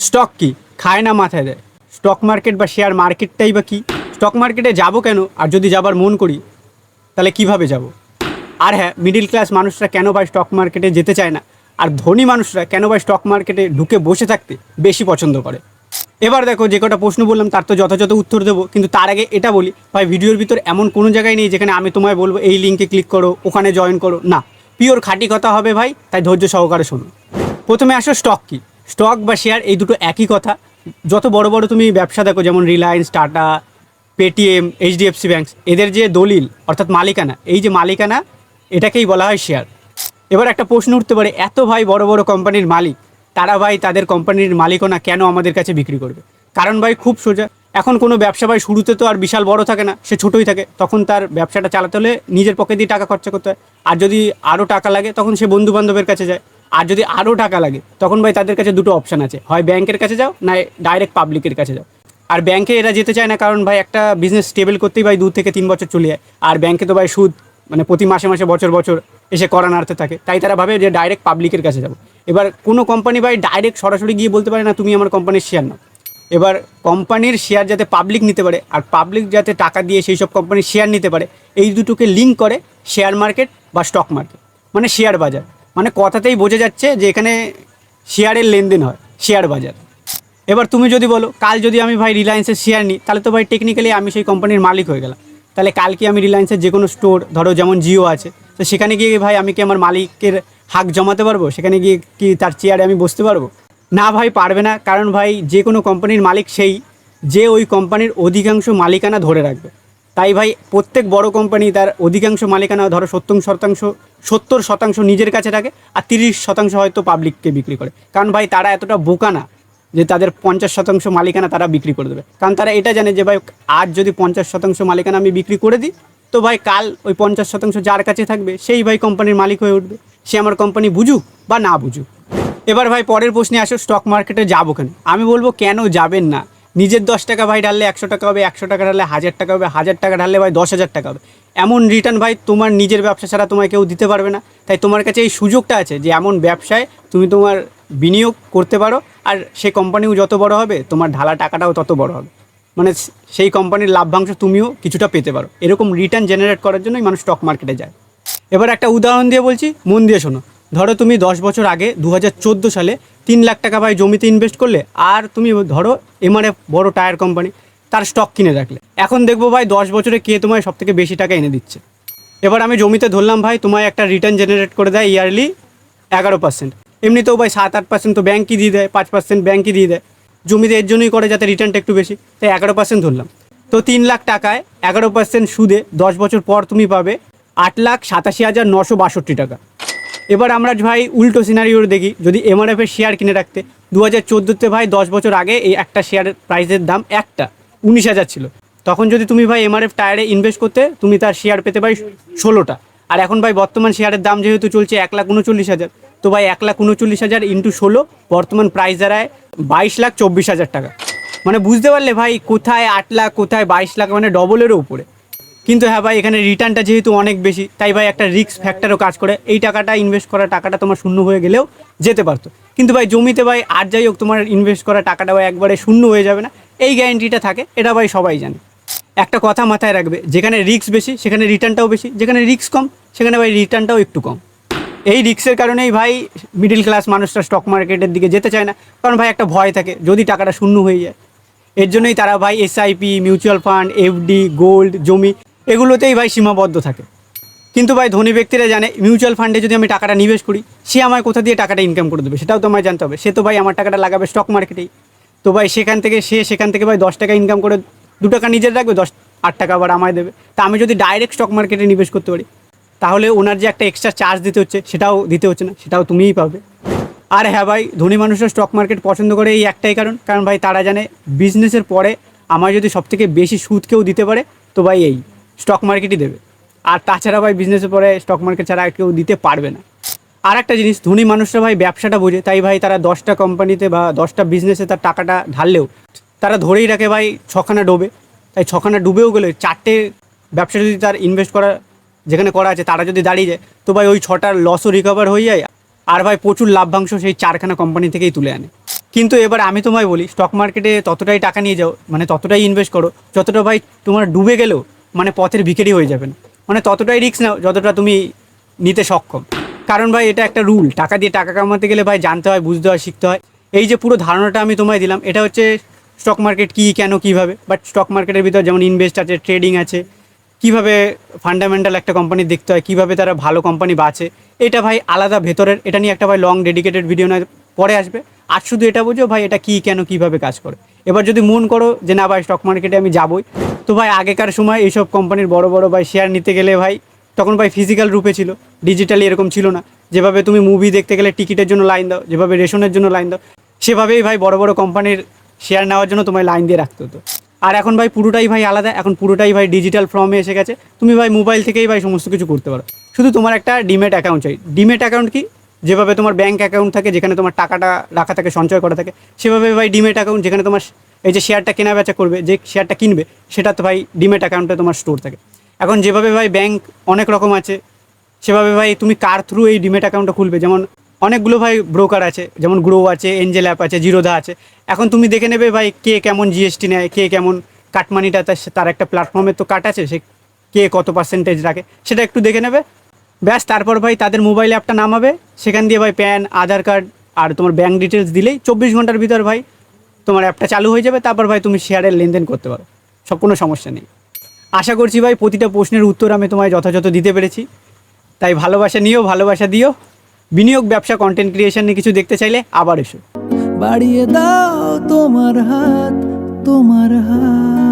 Stock কি খায় না মাথায় দেয়? স্টক মার্কেট বা শেয়ার মার্কেটটাই বা কী? স্টক মার্কেটে যাবো কেন, আর যদি যাবার মন করি তাহলে কিভাবে যাব? আর হ্যাঁ, মিডিল ক্লাস মানুষরা কেন ভাই স্টক মার্কেটে যেতে চায় না, আর ধনী মানুষরা কেন ভাই স্টক মার্কেটে ঢুকে বসে থাকতে বেশি পছন্দ করে? এবার দেখো, যে কটা প্রশ্ন বললাম তার তো যথাযথ উত্তর দেবো, কিন্তু তার আগে এটা বলি ভাই, ভিডিওর ভিতর এমন কোনো জায়গায় নেই যেখানে আমি তোমায় বলবো এই লিঙ্কে ক্লিক করো, ওখানে জয়েন করো। না, পিওর খাঁটি কথা হবে ভাই, তাই ধৈর্য সহকারে শোনো। প্রথমে আসো স্টক কি। স্টক বা শেয়ার এই দুটো একই কথা। যত বড় বড় তুমি ব্যবসা দেখো, যেমন Reliance, tata, Paytm, HDFC banks, এদের যে দলিল অর্থাৎ মালিকানা, এই যে মালিকানা, এটাকেই বলা হয় শেয়ার। এবার একটা প্রশ্ন উঠতে পারে, এত ভাই বড় বড় কোম্পানির মালিক, তারা ভাই তাদের কোম্পানির মালিকানা কেন আমাদের কাছে বিক্রি করবে? কারণ ভাই খুব সোজা। এখন কোনো ব্যবসা ভাই শুরুতে তো আর বিশাল বড় থাকে না, সে ছোটোই থাকে। তখন তার ব্যবসাটা চালাতে হলে নিজের পকেট দিয়ে টাকা খরচা করতে হয়। আর যদি আরও টাকা লাগে তখন সে বন্ধু বান্ধবের কাছে যায়। আর যদি আরও টাকা লাগে তখন ভাই তাদের কাছে দুটো অপশান আছে, হয় ব্যাংকের কাছে যাও, না ডাইরেক্ট পাবলিকের কাছে যাও। আর ব্যাংকে এরা যেতে চায় না, কারণ ভাই একটা বিজনেস স্টেবল করতেই ভাই 2 থেকে 3 বছর চলে যায়। আর ব্যাংকে তো ভাই সুদ, মানে প্রতি মাসে মাসে বছর বছর এসে করা নাড়তে থাকে। তাই তারা ভাবে যে ডাইরেক্ট পাবলিকের কাছে যাবো। এবার কোনো কোম্পানি ভাই ডাইরেক্ট সরাসরি গিয়ে বলতে পারে না তুমি আমার কোম্পানির শেয়ার নাও। এবার কোম্পানির শেয়ার যাতে পাবলিক নিতে পারে, আর পাবলিক যাতে টাকা দিয়ে সেই সব কোম্পানির শেয়ার নিতে পারে, এই দুটোকে লিঙ্ক করে শেয়ার মার্কেট বা স্টক মার্কেট, মানে শেয়ার বাজার। মানে কথাতেই বোঝা যাচ্ছে যে এখানে শেয়ারের লেনদেন হয়, শেয়ার বাজার। এবার তুমি যদি বলো, কাল যদি আমি ভাই রিলায়েন্সের শেয়ার নিই, তাহলে তো ভাই টেকনিক্যালি আমি সেই কোম্পানির মালিক হয়ে গেলাম। তাহলে কালকে আমি রিলায়েন্সের যে কোনো স্টোর, ধরো যেমন জিও আছে, তো সেখানে গিয়ে ভাই আমি কি আমার মালিকের হাক জমাতে পারবো? সেখানে গিয়ে কি তার চেয়ারে আমি বসতে পারবো? না ভাই, পারবে না। কারণ ভাই যে কোনো কোম্পানির মালিক সেই, যে ওই কোম্পানির অধিকাংশ মালিকানা ধরে রাখবে। তাই ভাই প্রত্যেক বড় কোম্পানি তার অধিকাংশ মালিকানা, ধরো 70% নিজের কাছে রাখে, আর 30% হয়তো পাবলিককে বিক্রি করে। কারণ ভাই তারা এতটা বোকা না যে তাদের 50% মালিকানা তারা বিক্রি করে দেবে। কারণ তারা এটা জানে যে ভাই আজ যদি 50% মালিকানা আমি বিক্রি করে দিই, তো ভাই কাল ওই 50% যার কাছে থাকবে সেই ভাই কোম্পানির মালিক হয়ে উঠবে, সে আমার কোম্পানি বুঝুক বা না বুঝুক। এবার ভাই পরের প্রশ্নে আসো, স্টক মার্কেটে যাবো কেন? আমি বলবো কেন যাবেন না। নিজের 10 টাকা ভাই ঢাললে 100 টাকা হবে, 100 টাকা ঢাললে 1000 টাকা হবে, 1000 টাকা ঢাললে ভাই 10,000 টাকা হবে। এমন রিটার্ন ভাই তোমার নিজের ব্যবসা ছাড়া তোমায় কেউ দিতে পারবে না। তাই তোমার কাছে এই সুযোগটা আছে যে এমন ব্যবসায় তুমি তোমার বিনিয়োগ করতে পারো, আর সেই কোম্পানিও যত বড় হবে তোমার ঢালা টাকাটাও তত বড় হবে। মানে সেই কোম্পানির লাভ্যাংশ তুমিও কিছুটা পেতে পারো। এরকম রিটার্ন জেনারেট করার জন্যই মানুষ স্টক মার্কেটে যায়। এবার একটা উদাহরণ দিয়ে বলছি, মন দিয়ে শোনো। ধরো তুমি 10 বছর আগে 2014 সালে 3 লাখ টাকা ভাই জমিতে ইনভেস্ট করলে, আর তুমি ধরো এমআরএফ বড় টায়ার কোম্পানি, তার স্টক কিনে রাখলে। এখন দেখবো ভাই 10 বছরে কে তোমায় সব থেকে বেশি টাকা এনে দিচ্ছে। এবার আমি জমিতে ধরলাম ভাই তোমায় একটা রিটার্ন জেনারেট করে দেয় ইয়ারলি 11%। এমনিতেও ভাই 7-8% তো ব্যাঙ্কই দিয়ে দেয়, 5% ব্যাঙ্কই দিয়ে দেয়। জমিতে এর জন্যই করে যাতে রিটার্নটা একটু বেশি, তাই 11% ধরলাম। তো 3 লাখ টাকায় 11% সুদে 10 বছর পর তুমি পাবে 8,87,962 টাকা। এবার আমরা ভাই উল্টো সিনারিও দেখি, যদি এমআরএফের শেয়ার কিনে রাখতে 2014-তে ভাই 10 বছর আগে এই একটা শেয়ারের প্রাইসের দাম 19,000 ছিল। তখন যদি তুমি ভাই এমআরএফ টায়ারে ইনভেস্ট করতে, তুমি তার শেয়ার পেতে ভাই 16টা। আর এখন ভাই বর্তমান শেয়ারের দাম যেহেতু চলছে 1,39,000, তো ভাই 1,39,000 ইন্টু 16 বর্তমান প্রাইস দাঁড়ায় 22,24,000 টাকা। মানে বুঝতে পারলে ভাই, কোথায় 8 লাখ, কোথায় 22 লাখ, মানে ডবলেরও উপরে। কিন্তু হ্যাঁ ভাই, এখানে রিটার্নটা যেহেতু অনেক বেশি, তাই ভাই একটা রিস্ক ফ্যাক্টরও কাজ করে। এই টাকাটা ইনভেস্ট করা টাকাটা তোমার শূন্য হয়ে গেলেও যেতে পারতো। কিন্তু ভাই জমিতে ভাই আর যাই হোক, তোমার ইনভেস্ট করা টাকাটা ভাই একবারে শূন্য হয়ে যাবে না, এই গ্যারেন্টিটা থাকে। এটা ভাই সবাই জানে। একটা কথা মাথায় রাখবে, যেখানে রিস্ক বেশি সেখানে রিটার্নটাও বেশি, যেখানে রিস্ক কম সেখানে ভাই রিটার্নটাও একটু কম। এই রিস্কের কারণেই ভাই মিডিল ক্লাস মানুষরা স্টক মার্কেটের দিকে যেতে চায় না। কারণ ভাই একটা ভয় থাকে যদি টাকাটা শূন্য হয়ে যায়। এর জন্যই তারা ভাই SIP, mutual fund, FD, gold, জমি, এগুলোতেই ভাই সীমাবদ্ধ থাকে। কিন্তু ভাই ধনী ব্যক্তিরা জানে, মিউচুয়াল ফান্ডে যদি আমি টাকাটা নিবেশ করি, সে আমায় কোথা দিয়ে টাকাটা ইনকাম করে দেবে সেটাও তো আমায় জানতে হবে। সে তো ভাই আমার টাকাটা লাগাবে স্টক মার্কেটেই। তো ভাই সেখান থেকে ভাই 10 টাকা ইনকাম করে 2 টাকা নিজের রাখবে, 8 টাকা আবার আমায় দেবে। তা আমি যদি ডাইরেক্ট স্টক মার্কেটে নিবেশ করতে পারি, তাহলে ওনার যে একটা এক্সট্রা চার্জ দিতে হচ্ছে সেটাও দিতে হচ্ছে না, সেটাও তুমিই পাবে। আর হ্যাঁ ভাই, ধনী মানুষরা স্টক মার্কেট পছন্দ করে এই একটাই কারণ ভাই তারা জানে বিজনেসের পরে আমার যদি সবথেকে বেশি সুদ কেউ দিতে পারে, তো ভাই এই স্টক মার্কেটই দেবে। আর তাছাড়া ভাই বিজনেসের পরে স্টক মার্কেট ছাড়া কেউ দিতে পারবে না। আর একটা জিনিস, ধনী মানুষরা ভাই ব্যবসাটা বোঝে, তাই ভাই তারা 10টা কোম্পানিতে বা 10টা বিজনেসে তার টাকাটা ঢাললেও তারা ধরেই রাখে ভাই 6খানা ডোবে। তাই 6খানা ডুবেও গেলে 4টে ব্যবসা যদি তার ইনভেস্ট করা যেখানে করা আছে তারা যদি দাঁড়িয়ে যায়, তো ভাই ওই 6টার লসও রিকভার হয়ে যায়। আর ভাই প্রচুর লাভ্যাংশ সেই 4খানা কোম্পানি থেকেই তুলে আনে। কিন্তু এবার আমি তোমায় বলি, স্টক মার্কেটে ততটাই টাকা নিয়ে যাও, মানে ততটাই ইনভেস্ট করো যতটা ভাই তোমার ডুবে গেলেও মানে পথের ভিখারি হয়ে যাবে না, মানে ততটাই রিস্ক নাও যতটা তুমি নিতে সক্ষম। কারণ ভাই এটা একটা রুল, টাকা দিয়ে টাকা কামাতে গেলে ভাই জানতে হয়, বুঝতে হয়, শিখতে হয়। এই যে পুরো ধারণাটা আমি তোমায় দিলাম, এটা হচ্ছে স্টক মার্কেট কী, কেন, কীভাবে। বাট স্টক মার্কেটের ভিতর যেমন ইনভেস্ট আছে, ট্রেডিং আছে, কীভাবে ফান্ডামেন্টাল একটা কোম্পানি দেখতে হয়, কীভাবে তারা ভালো কোম্পানি বাঁচে, এটা ভাই আলাদা ভেতরের। এটা নিয়ে একটা ভাই লং ডেডিকেটেড ভিডিও নয় পরে আসবে। আর শুধু এটা বোঝো ভাই এটা কী, কেন, কীভাবে কাজ করে। এবার যদি মন করো যে না ভাই স্টক মার্কেটে আমি যাবই, তো ভাই আগেকার সময় এইসব কোম্পানির বড় বড় ভাই শেয়ার নিতে গেলে ভাই তখন ভাই ফিজিক্যাল রূপে ছিল, ডিজিটালি এরকম ছিল না। যেভাবে তুমি মুভি দেখতে গেলে টিকিটের জন্য লাইন দাও, যেভাবে রেশনের জন্য লাইন দাও, সেভাবেই ভাই বড় বড় কোম্পানির শেয়ার নেওয়ার জন্য তোমায় লাইন দিয়ে রাখতে হতো। আর এখন ভাই পুরোটাই ভাই আলাদা, এখন পুরোটাই ভাই ডিজিটাল ফর্মে এসে গেছে। তুমি ভাই মোবাইল থেকেই ভাই সমস্ত কিছু করতে পারো। শুধু তোমার একটা ডিমেট অ্যাকাউন্ট চাই। ডিমেট অ্যাকাউন্ট কি, যেভাবে তোমার ব্যাঙ্ক অ্যাকাউন্ট থাকে যেখানে তোমার টাকাটা রাখা থাকে, সঞ্চয় করা থাকে, সেভাবে ভাই ডিমেট অ্যাকাউন্ট যেখানে তোমার এই যে শেয়ারটা কেনা বেচা করবে, যে শেয়ারটা কিনবে সেটা তো ভাই ডিমেট অ্যাকাউন্টে তোমার স্টোর থাকে। এখন যেভাবে ভাই ব্যাঙ্ক অনেক রকম আছে, সেভাবে ভাই তুমি কার থ্রু এই ডিমেট অ্যাকাউন্টটা খুলবে, যেমন অনেকগুলো ভাই ব্রোকার আছে, যেমন গ্রো আছে, এঞ্জেল অ্যাপ আছে, জিরোধা আছে। এখন তুমি দেখে নেবে ভাই কে কেমন জিএসটি নেয়, কে কেমন কাটমানিটা, তার একটা প্ল্যাটফর্মে তো কাট আছে, সে কে কত পার্সেন্টেজ রাখে সেটা একটু দেখে নেবে। ব্যাস, তারপর ভাই তাদের মোবাইল অ্যাপটা নামাবে, সেখান দিয়ে ভাই প্যান, আধার কার্ড আর তোমার ব্যাঙ্ক ডিটেলস দিলেই 24 ঘন্টার ভিতর ভাই তোমার অ্যাপটা চালু হয়ে যাবে। তারপর ভাই তুমি শেয়ারের লেনদেন করতে পারো, সব কোনো সমস্যা নেই। আশা করছি ভাই প্রতিটা প্রশ্নের উত্তর আমি তোমায় যথাযথ দিতে পেরেছি। তাই ভালোবাসা নিও, ভালোবাসা দিও। বিনিয়োগ, ব্যবসা, কন্টেন্ট ক্রিয়েশন নিয়ে কিছু দেখতে চাইলে আবার এসো। বাড়িয়ে দাও তোমার হাত, তোমার হাত।